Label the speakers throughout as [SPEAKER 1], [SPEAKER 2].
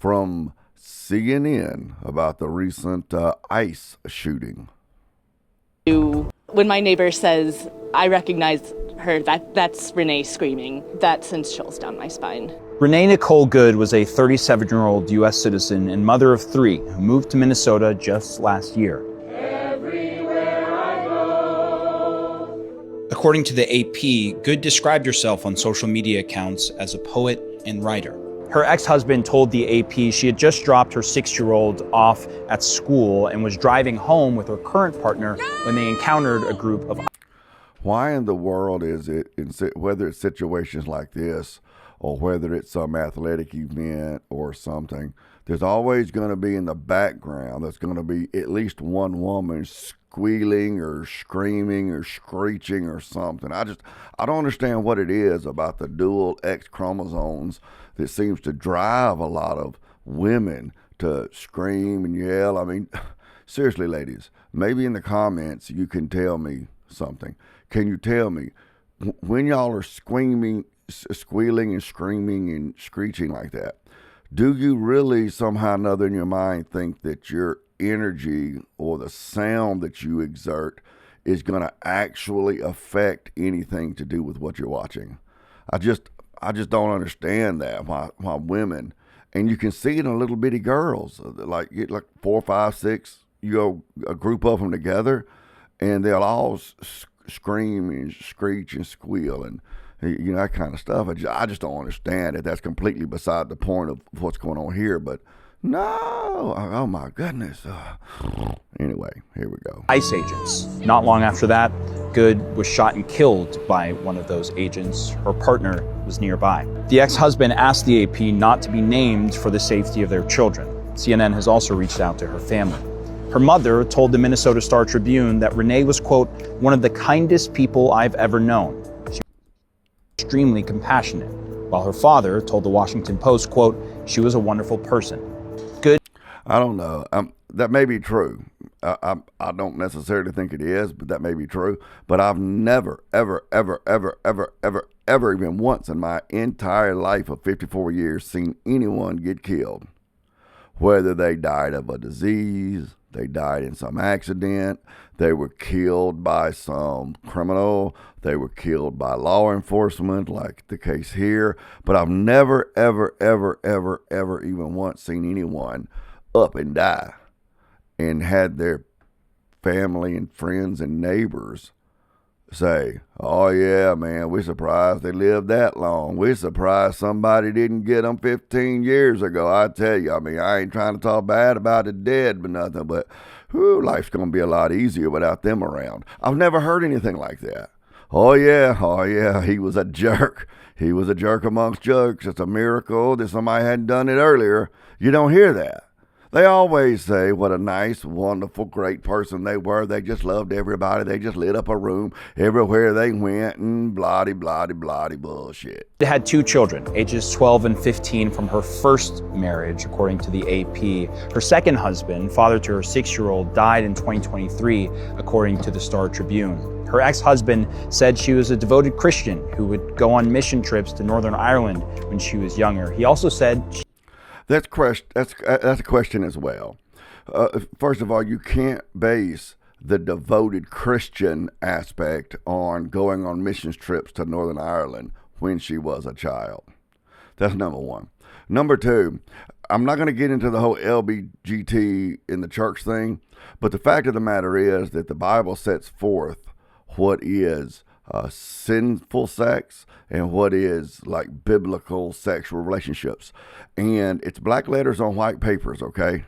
[SPEAKER 1] from CNN about the recent ICE shooting.
[SPEAKER 2] When my neighbor says, I recognize her, that's Renee screaming, that sends chills down my spine.
[SPEAKER 3] Renee Nicole Good was a 37-year-old U.S. citizen and mother of 3 who moved to Minnesota just last year.
[SPEAKER 4] Everywhere I go.
[SPEAKER 3] According to the AP, Good described herself on social media accounts as a poet and writer. Her ex-husband told the AP she had just dropped her 6-year-old off at school and was driving home with her current partner when they encountered a group of...
[SPEAKER 1] Why in the world is it, whether it's situations like this or whether it's some athletic event or something, there's always going to be in the background, there's going to be at least one woman squealing or screaming or screeching or something. I don't understand what it is about the dual X chromosomes that seems to drive a lot of women to scream and yell. I mean, seriously, ladies, maybe in the comments you can tell me something. Can you tell me, when y'all are squealing and screaming and screeching like that, do you really somehow or another in your mind think that your energy or the sound that you exert is going to actually affect anything to do with what you're watching? I just don't understand that, why women, and you can see it in little bitty girls, like 4, 5, 6, a group of them together, and they'll all scream and screech and squeal and that kind of stuff. I just don't understand it. That's completely beside the point of what's going on here. But no, oh my goodness. Anyway, here we go.
[SPEAKER 3] ICE agents. Not long after that, Good was shot and killed by one of those agents. Her partner was nearby. The ex-husband asked the AP not to be named for the safety of their children. CNN has also reached out to her family. Her mother told the Minnesota Star-Tribune that Renee was, quote, one of the kindest people I've ever known. She was extremely compassionate, while her father told the Washington Post, quote, she was a wonderful person. Good.
[SPEAKER 1] I don't know. That may be true. I don't necessarily think it is, but that may be true. But I've never, ever, even once in my entire life of 54 years seen anyone get killed. Whether they died of a disease, they died in some accident, they were killed by some criminal, they were killed by law enforcement, like the case here. But I've never, ever even once seen anyone up and die and had their family and friends and neighbors say, oh yeah, man, we're surprised they lived that long. We're surprised somebody didn't get them 15 years ago. I tell you, I mean, I ain't trying to talk bad about the dead, but nothing, but life's going to be a lot easier without them around. I've never heard anything like that. Oh yeah, he was a jerk. He was a jerk amongst jerks. It's a miracle that somebody hadn't done it earlier. You don't hear that. They always say what a nice, wonderful, great person they were. They just loved everybody. They just lit up a room everywhere they went and bloody bullshit.
[SPEAKER 3] They had 2 children, ages 12 and 15, from her first marriage, according to the AP. Her second husband, father to her 6-year-old, died in 2023, according to the Star-Tribune. Her ex-husband said she was a devoted Christian who would go on mission trips to Northern Ireland when she was younger. He also said...
[SPEAKER 1] That's a question as well. First of all, you can't base the devoted Christian aspect on going on missions trips to Northern Ireland when she was a child. That's number one. Number two, I'm not going to get into the whole LGBT in the church thing, but the fact of the matter is that the Bible sets forth what is sinful sex and what is like biblical sexual relationships, and it's black letters on white papers. Okay,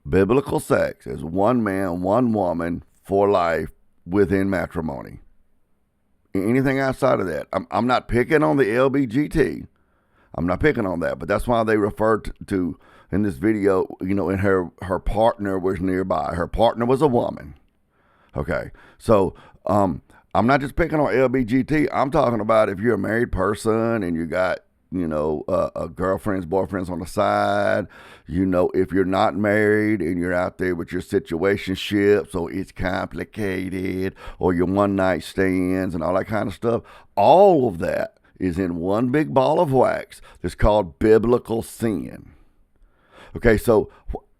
[SPEAKER 1] biblical sex is one man, one woman for life within matrimony. Anything outside of that, I'm not picking on the LGBT. I'm not picking on that, but that's why they referred to in this video, and her partner was nearby. Her partner was a woman. Okay, so I'm not just picking on LGBT. I'm talking about if you're a married person and you got, girlfriends, boyfriends on the side, if you're not married and you're out there with your situationship, so it's complicated, or your one night stands and all that kind of stuff. All of that is in one big ball of wax that's called biblical sin. Okay, so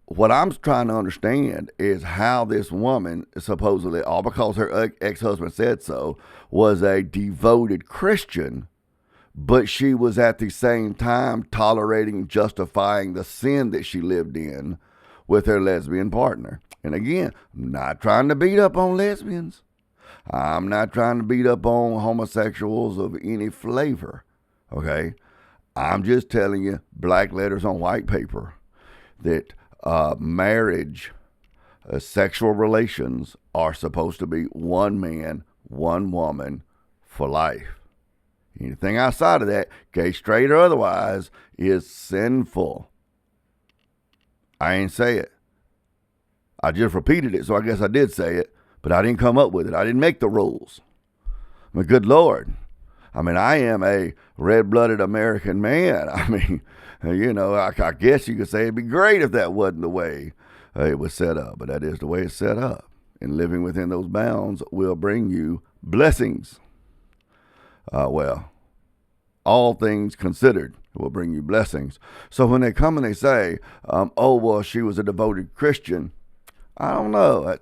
[SPEAKER 1] what I'm trying to understand is how this woman, supposedly, all because her ex-husband said so, was a devoted Christian, but she was at the same time tolerating and justifying the sin that she lived in with her lesbian partner. And again, I'm not trying to beat up on lesbians. I'm not trying to beat up on homosexuals of any flavor, okay? I'm just telling you, black letters on white paper, that marriage, sexual relations are supposed to be one man, one woman for life. Anything outside of that, gay, straight, or otherwise, is sinful. I ain't say it. I just repeated it, so I guess I did say it, but I didn't come up with it. I didn't make the rules. I mean, good Lord. I mean, I am a red-blooded American man. I mean, I guess you could say it'd be great if that wasn't the way it was set up, but that is the way it's set up. And living within those bounds will bring you blessings. All things considered will bring you blessings. So when they come and they say, she was a devoted Christian, I don't know.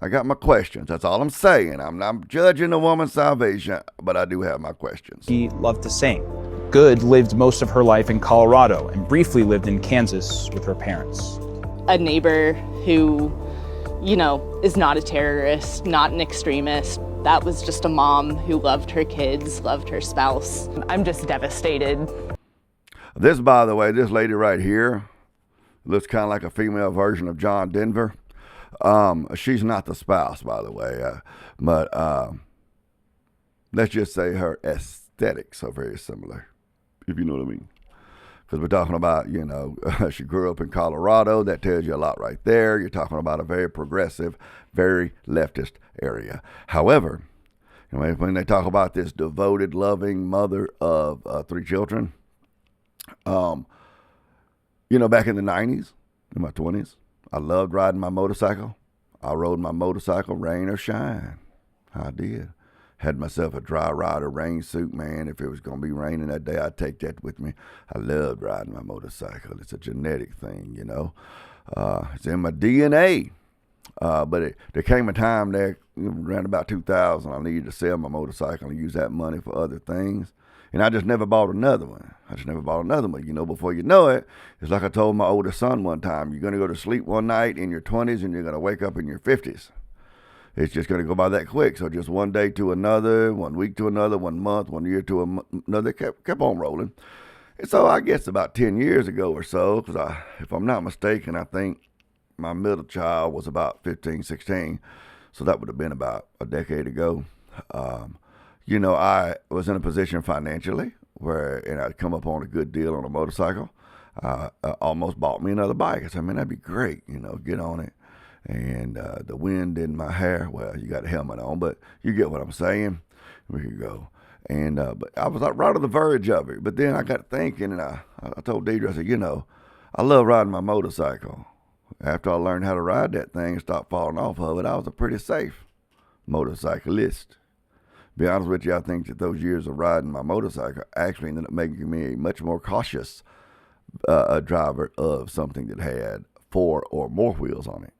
[SPEAKER 1] I got my questions. That's all I'm saying. I'm not judging a woman's salvation, but I do have my questions.
[SPEAKER 3] He loved to sing. Good lived most of her life in Colorado and briefly lived in Kansas with her parents.
[SPEAKER 2] A neighbor who, is not a terrorist, not an extremist. That was just a mom who loved her kids, loved her spouse. I'm just devastated.
[SPEAKER 1] This, by the way, this lady right here looks kind of like a female version of John Denver. She's not the spouse, by the way, but let's just say her aesthetics are very similar, if you know what I mean. Because we're talking about, she grew up in Colorado. That tells you a lot right there. You're talking about a very progressive, very leftist area. However, when they talk about this devoted, loving mother of 3 children, back in the 90s, in my 20s, I loved riding my motorcycle. I rode my motorcycle rain or shine. I did. Had myself a dry rider rain suit, man. If it was going to be raining that day, I'd take that with me. I loved riding my motorcycle. It's a genetic thing, It's in my DNA. But there came a time there, around about 2000, I needed to sell my motorcycle and use that money for other things. And I just never bought another one. Before you know it, it's like I told my oldest son one time, you're going to go to sleep one night in your 20s and you're going to wake up in your 50s. It's just going to go by that quick. So just one day to another, 1 week to another, 1 month, 1 year to another, kept on rolling. And so I guess about 10 years ago or so, because if I'm not mistaken, I think my middle child was about 15, 16. So that would have been about a decade ago. I was in a position financially and I'd come up on a good deal on a motorcycle. I almost bought me another bike. I said, man, that'd be great, get on it. And the wind in my hair, well, you got a helmet on, but you get what I'm saying. We could go. And but I was right on the verge of it. But then I got thinking, and I told Deidre, I said, I love riding my motorcycle. After I learned how to ride that thing and stopped falling off of it, I was a pretty safe motorcyclist. Be honest with you, I think that those years of riding my motorcycle actually ended up making me a much more cautious driver of something that had 4 or more wheels on it.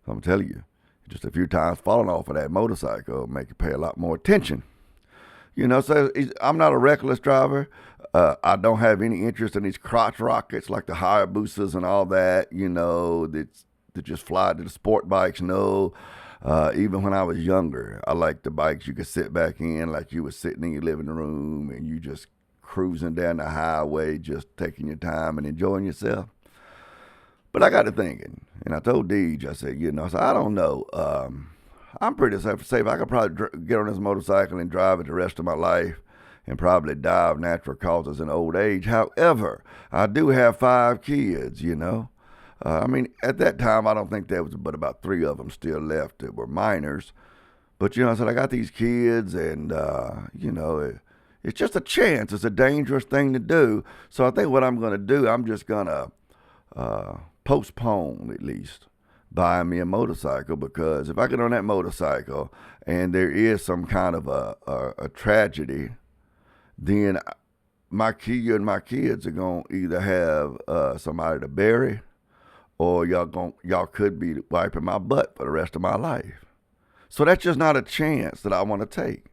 [SPEAKER 1] I'm telling you, just a few times falling off of that motorcycle will make you pay a lot more attention. So I'm not a reckless driver. I don't have any interest in these crotch rockets like the Hayabusas and all that, that just fly to the sport bikes. No, even when I was younger, I liked the bikes you could sit back in like you were sitting in your living room and you just cruising down the highway, just taking your time and enjoying yourself. But I got to thinking, and I told Deej, I said, I don't know. I'm pretty safe. I could probably get on this motorcycle and drive it the rest of my life and probably die of natural causes in old age. However, I do have 5 kids, at that time, I don't think there was but about 3 of them still left that were minors. But, I said, I got these kids and, it's just a chance. It's a dangerous thing to do. So I think what I'm going to do, I'm just going to postpone at least buying me a motorcycle, because if I get on that motorcycle and there is some kind of a tragedy, then my kids are going to either have somebody to bury or y'all could be wiping my butt for the rest of my life. So that's just not a chance that I want to take.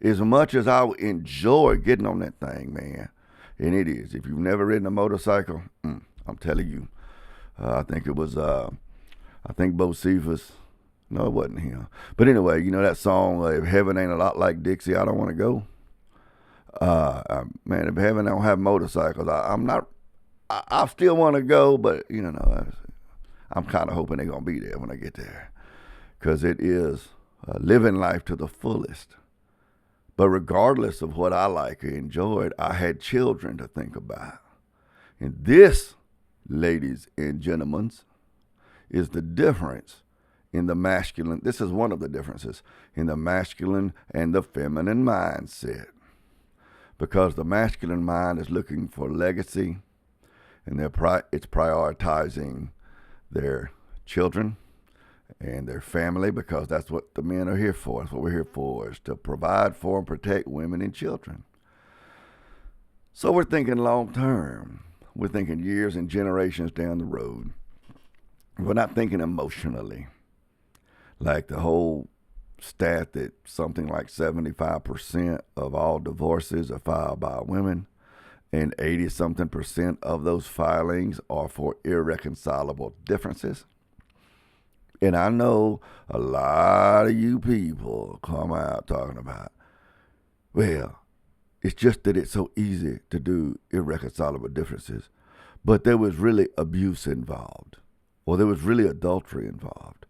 [SPEAKER 1] As much as I enjoy getting on that thing, man, and it is. If you've never ridden a motorcycle, I'm telling you, I think it was, I think Bo Cephas. No, it wasn't him. But anyway, you know that song, If Heaven Ain't a Lot Like Dixie, I Don't Want to Go. Man, if heaven don't have motorcycles, I still want to go, but, you know, I'm kind of hoping they're going to be there when I get there. Because it is living life to the fullest. But regardless of what I like or enjoyed, I had children to think about. And this, ladies and gentlemen, is the difference in the masculine. This is one of the differences in the masculine and the feminine mindset. Because the masculine mind is looking for legacy, and it's prioritizing their children and their family, because that's what the men are here for. That's what we're here for, is to provide for and protect women and children. So we're thinking long term. We're thinking years and generations down the road. We're not thinking emotionally. Like the whole stat that something like 75% of all divorces are filed by women, and 80-something% of those filings are for irreconcilable differences. And I know a lot of you people come out talking about, well, it's just that it's so easy to do irreconcilable differences, but there was really abuse involved, or there was really adultery involved,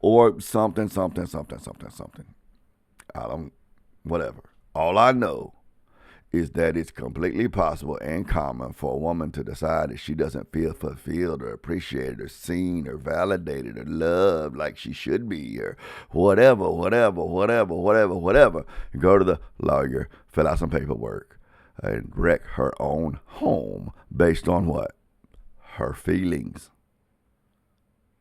[SPEAKER 1] or something. Whatever. All I know is that it's completely possible and common for a woman to decide that she doesn't feel fulfilled or appreciated or seen or validated or loved like she should be, or whatever, and go to the lawyer, fill out some paperwork, and wreck her own home based on what? Her feelings.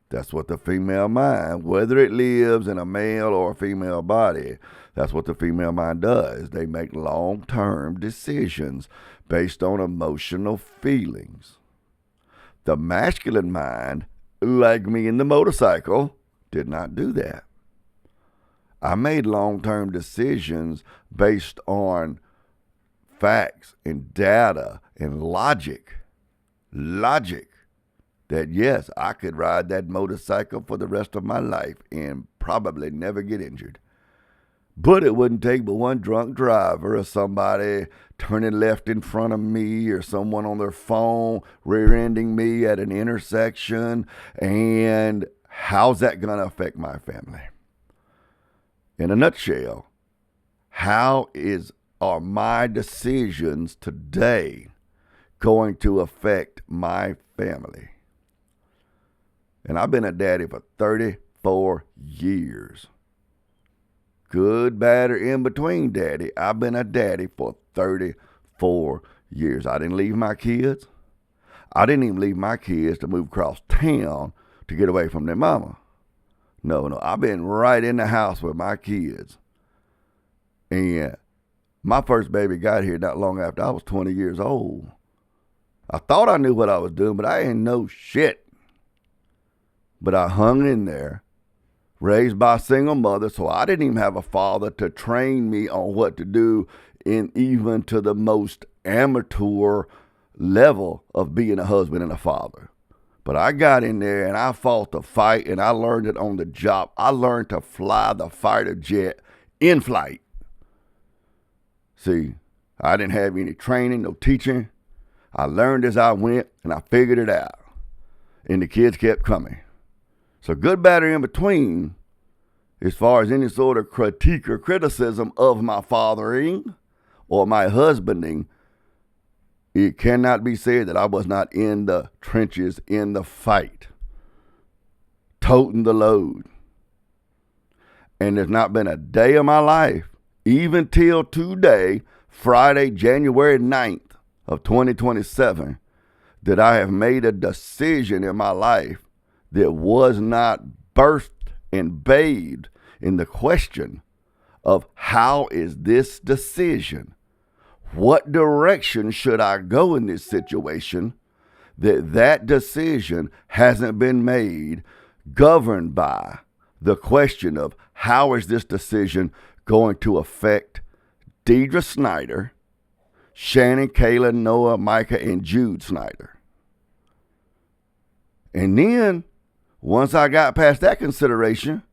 [SPEAKER 1] That's what the female mind, whether it lives in a male or a female body, that's what the female mind does. They make long-term decisions based on emotional feelings. The masculine mind, like me in the motorcycle, did not do that. I made long-term decisions based on facts and data and logic. That yes, I could ride that motorcycle for the rest of my life and probably never get injured. But it wouldn't take but one drunk driver or somebody turning left in front of me, or someone on their phone rear-ending me at an intersection. And how's that going to affect my family? In a nutshell, how are my decisions today going to affect my family? And I've been a daddy for 34 years. Good, bad, or in between daddy. I've been a daddy for 34 years. I didn't leave my kids. I didn't even leave my kids to move across town to get away from their mama. No. I've been right in the house with my kids. And my first baby got here not long after I was 20 years old. I thought I knew what I was doing, but I didn't know shit. But I hung in there, raised by a single mother, so I didn't even have a father to train me on what to do, in even to the most amateur level of being a husband and a father. But I got in there and I fought the fight, and I learned it on the job. I learned to fly the fighter jet in flight. See, I didn't have any training, no teaching. I learned as I went, and I figured it out. And the kids kept coming. So good, bad, or in between, as far as any sort of critique or criticism of my fathering or my husbanding, it cannot be said that I was not in the trenches, in the fight, toting the load. And there's not been a day of my life, even till today, Friday, January 9th of 2027, that I have made a decision in my life that was not birthed and bathed in the question of how is this decision? What direction should I go in this situation that decision hasn't been made governed by the question of how is this decision going to affect Deidre Snyder, Shannon, Kayla, Noah, Micah, and Jude Snyder. And then, once I got past that consideration,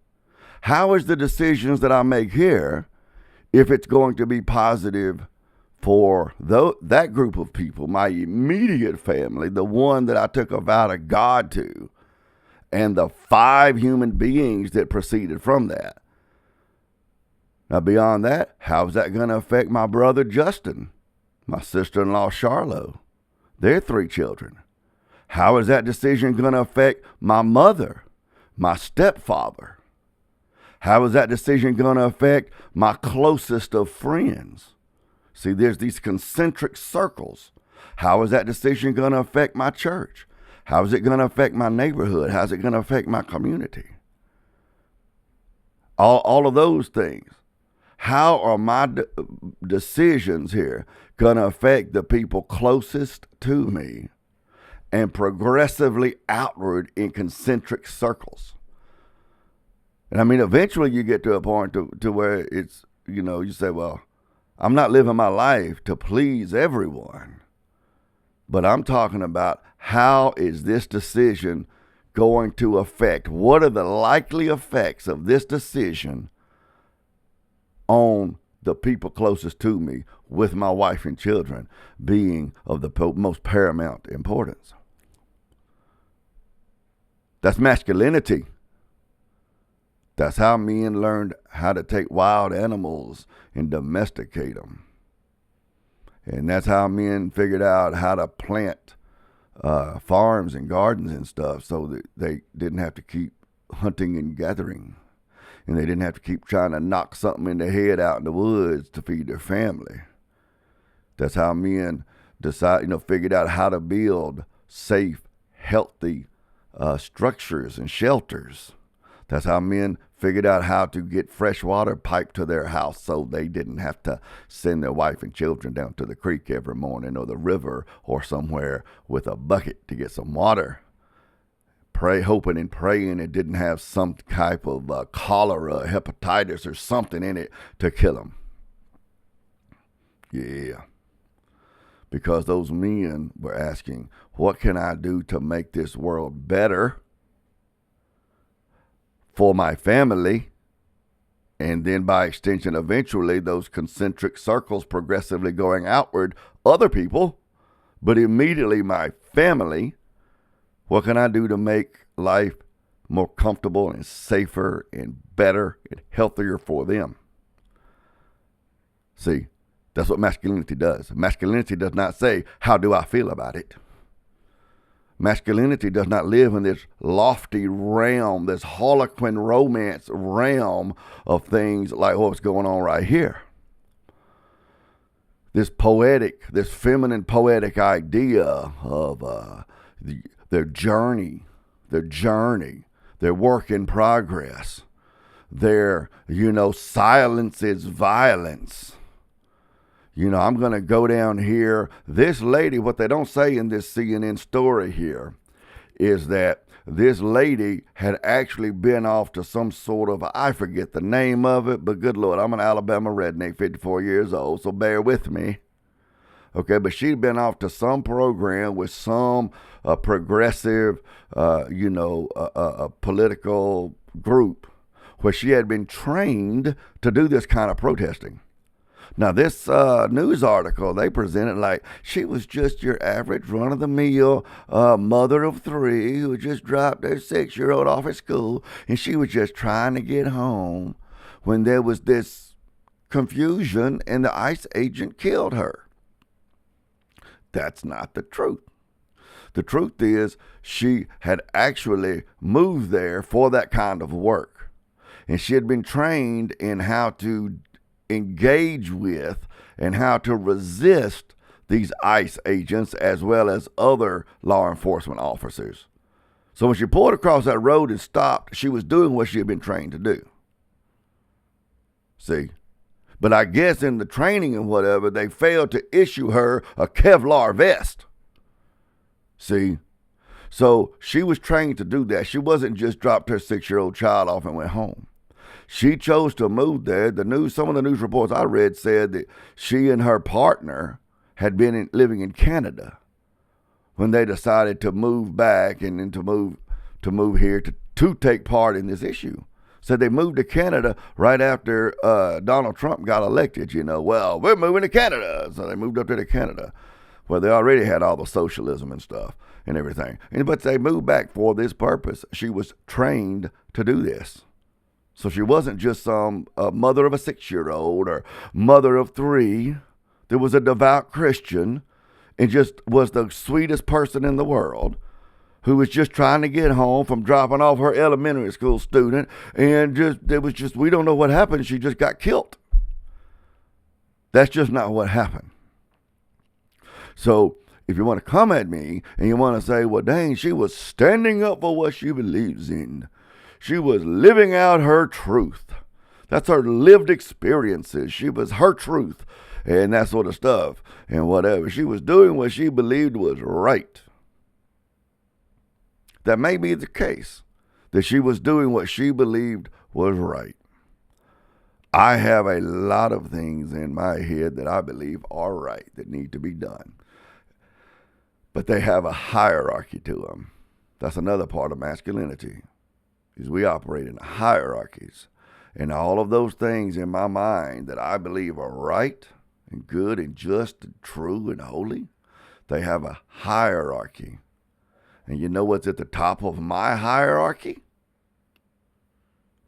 [SPEAKER 1] how is the decisions that I make here, if it's going to be positive for that group of people, my immediate family, the one that I took a vow to God to, and the 5 human beings that proceeded from that. Now, beyond that, how's that going to affect my brother Justin, my sister-in-law Charlo, their 3 children? How is that decision going to affect my mother, my stepfather? How is that decision going to affect my closest of friends? See, there's these concentric circles. How is that decision going to affect my church? How is it going to affect my neighborhood? How's it going to affect my community? All of those things. How are my decisions here going to affect the people closest to me and progressively outward in concentric circles? And I mean, eventually you get to a point to where it's, you say, well, I'm not living my life to please everyone, but I'm talking about how is this decision going to affect? What are the likely effects of this decision on the people closest to me, with my wife and children being of the most paramount importance? That's masculinity. That's how men learned how to take wild animals and domesticate them. And that's how men figured out how to plant farms and gardens and stuff so that they didn't have to keep hunting and gathering. And they didn't have to keep trying to knock something in the head out in the woods to feed their family. That's how men figured out how to build safe, healthy structures and shelters. That's how men figured out how to get fresh water piped to their house so they didn't have to send their wife and children down to the creek every morning or the river or somewhere with a bucket to get some water. Hoping and praying it didn't have some type of cholera, hepatitis, or something in it to kill them. Yeah. Because those men were asking, what can I do to make this world better for my family? And then by extension, eventually, those concentric circles progressively going outward, other people, but immediately my family. What can I do to make life more comfortable and safer and better and healthier for them? See, that's what masculinity does. Masculinity does not say, how do I feel about it? Masculinity does not live in this lofty realm, this harlequin romance realm of things like what's going on right here. This feminine poetic idea of their journey, their work in progress, their, silence is violence. I'm going to go down here. This lady, what they don't say in this CNN story here is that this lady had actually been off to some sort of, I forget the name of it, but good Lord, I'm an Alabama redneck, 54 years old, so bear with me. Okay, but she'd been off to some program with some progressive, political group where she had been trained to do this kind of protesting. Now, this news article, they presented like she was just your average run-of-the-mill mother of 3 who just dropped their 6-year-old off at school, and she was just trying to get home when there was this confusion and the ICE agent killed her. That's not the truth. The truth is she had actually moved there for that kind of work. And she had been trained in how to engage with and how to resist these ICE agents as well as other law enforcement officers. So when she pulled across that road and stopped, she was doing what she had been trained to do. See? But I guess in the training and whatever, they failed to issue her a Kevlar vest. See? So she was trained to do that. She wasn't just dropped her 6-year-old child off and went home. She chose to move there. Some of the news reports I read said that she and her partner had been living in Canada when they decided to move back and then to move here to take part in this issue. So they moved to Canada right after Donald Trump got elected. Well, we're moving to Canada. So they moved up there to Canada, where they already had all the socialism and stuff and everything. But they moved back for this purpose. She was trained to do this. So she wasn't just some mother of a 6-year-old or mother of 3. There was a devout Christian and just was the sweetest person in the world who was just trying to get home from dropping off her elementary school student. And we don't know what happened. She just got killed. That's just not what happened. So if you want to come at me and you want to say, well, dang, she was standing up for what she believes in. She was living out her truth. That's her lived experiences. She was her truth and that sort of stuff and whatever. She was doing what she believed was right. That may be the case, that she was doing what she believed was right. I have a lot of things in my head that I believe are right that need to be done. But they have a hierarchy to them. That's another part of masculinity. Is we operate in hierarchies. And all of those things in my mind that I believe are right and good and just and true and holy, they have a hierarchy. And you know what's at the top of my hierarchy?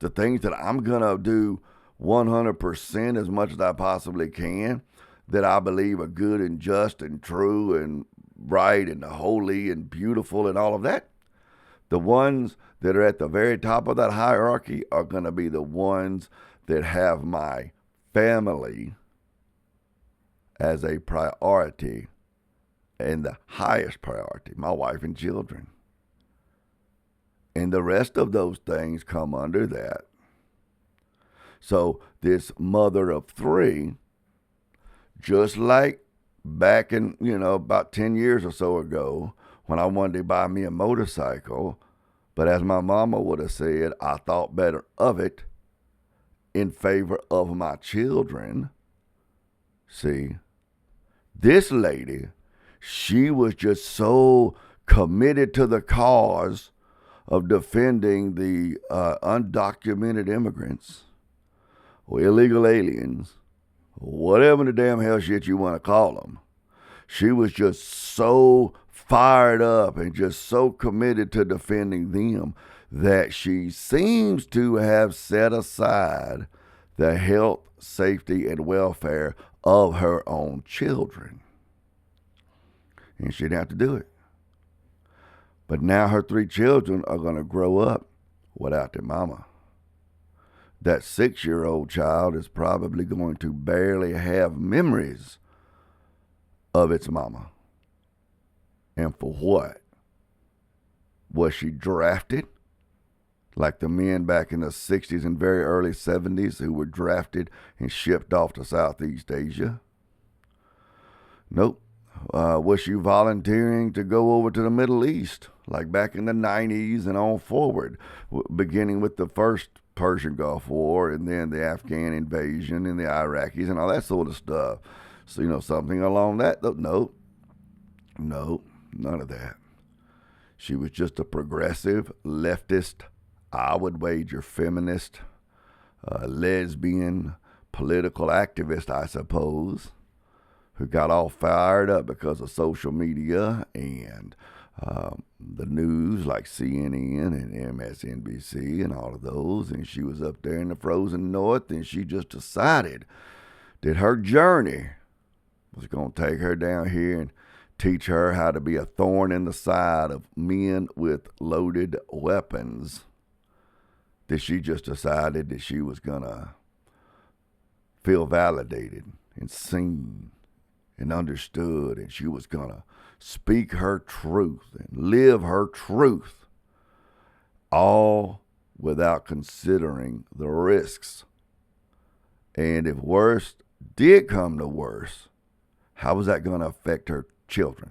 [SPEAKER 1] The things that I'm going to do 100% as much as I possibly can, that I believe are good and just and true and right and holy and beautiful and all of that. The ones that are at the very top of that hierarchy are going to be the ones that have my family as a priority and the highest priority, my wife and children. And the rest of those things come under that. So this mother of 3, just like back in, about 10 years or so ago, when I wanted to buy me a motorcycle, but as my mama would have said, I thought better of it in favor of my children. See, this lady, she was just so committed to the cause of defending the undocumented immigrants or illegal aliens, whatever the damn hell shit you want to call them. She was just so fired up and just so committed to defending them that she seems to have set aside the health, safety, and welfare of her own children. And she didn't have to do it. But now her 3 children are going to grow up without their mama. That 6-year-old child is probably going to barely have memories of its mama. And for what? Was she drafted? Like the men back in the 60s and very early 70s who were drafted and shipped off to Southeast Asia? Nope. Was she volunteering to go over to the Middle East, like back in the 90s and on forward, beginning with the first Persian Gulf War and then the Afghan invasion and the Iraqis and all that sort of stuff? So, something along that? Nope. Nope. None of that. She was just a progressive, leftist, I would wager feminist, lesbian, political activist, I suppose, who got all fired up because of social media and the news like CNN and MSNBC and all of those. And she was up there in the frozen north, and she just decided that her journey was going to take her down here and teach her how to be a thorn in the side of men with loaded weapons. That she just decided that she was going to feel validated and seen and understood, and she was going to speak her truth and live her truth, all without considering the risks. And if worse did come to worse, how was that going to affect her children?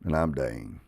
[SPEAKER 1] And I'm Dane.